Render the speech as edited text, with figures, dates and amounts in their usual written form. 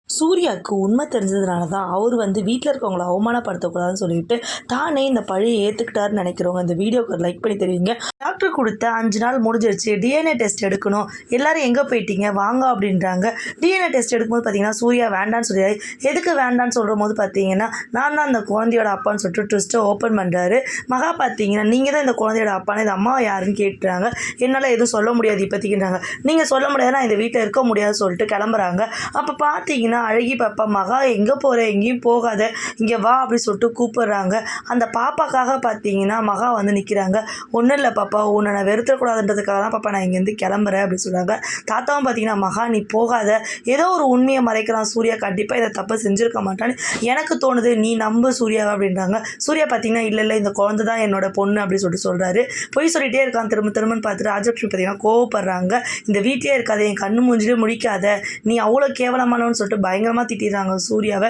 சூர்யாவுக்கு உண்மை தெரிஞ்சதுனால தான் அவர் வீட்டில் இருக்கவங்கள அவமானப்படுத்தக்கூடாதுன்னு சொல்லிட்டு தானே இந்த பழியை ஏற்றுக்கிட்டாருன்னு நினைக்கிறவங்க இந்த வீடியோக்கு லைக் பண்ணி தெரிவிங்க. டாக்டர் கொடுத்த 5 நாள் முடிஞ்சிருச்சு, டிஎன்ஏ டெஸ்ட் எடுக்கணும், எல்லாரும் எங்கே போயிட்டீங்க வாங்க அப்படின்றாங்க. டிஎன்ஏ டெஸ்ட் எடுக்கும்போது பார்த்தீங்கன்னா சூர்யா வேண்டான்னு சொல்லிடுறாரு. எதுக்கு வேண்டான்னு சொல்கிற போது பார்த்தீங்கன்னா நான் தான் அந்த குழந்தையோட அப்பான்னு சொல்லிட்டு ட்விஸ்ட்டை ஓப்பன் பண்ணுறாரு. மகா பார்த்தீங்கன்னா நீங்கள் தான் இந்த குழந்தையோட அப்பான்னு இந்த அம்மா யாருன்னு கேட்டுறாங்க. என்னால் எதுவும் சொல்ல முடியாது இப்போதைக்குன்றாங்க. நீங்கள் சொல்ல முடியாதுன்னா இந்த வீட்டில் இருக்க முடியாதுன்னு சொல்லிட்டு கிளம்புறாங்க. அப்போ பார்த்தீங்கன்னா அழகி பாப்பா மகா எங்கே போகிற, எங்கேயும் போகாத, இங்கே வா அப்படி சொல்லிட்டு கூப்பிடுறாங்க. அந்த பாப்பாக்காக பார்த்தீங்கன்னா மகா நிற்கிறாங்க. ஒன்றும் இல்லை பாப்பா, உன்னை நான் வெறுத்தக்கூடாதுன்றதுக்காக தான் பாப்பா நான் இங்கேருந்து கிளம்புறேன் அப்படின்னு சொல்கிறாங்க. தாத்தாவும் பார்த்தீங்கன்னா மகா நீ போகாத, ஏதோ ஒரு உண்மையை மறைக்கிறான் சூர்யா, கண்டிப்பாக இதை தப்பு செஞ்சுருக்க மாட்டான்னு எனக்கு தோணுது, நீ நம்பு சூர்யாவை அப்படின்றாங்க. சூர்யா பார்த்தீங்கன்னா இல்லை இந்த குழந்தை தான் என்னோட பொண்ணு அப்படின்னு சொல்கிறாரு. பொய் சொல்லிகிட்டே இருக்கான் திரும்பன்னு பார்த்துட்டு ராஜலட்சுமி பார்த்தீங்கன்னா கோவப்படுறாங்க. இந்த வீட்டிலே இருக்காது, என் கண்ணு மூஞ்சிலே முடிக்காத, நீ அவ்வளோ கேவலமானவன்னு சொல்லிட்டு பயங்கரமாக திட்டிடுறாங்க சூர்யாவை.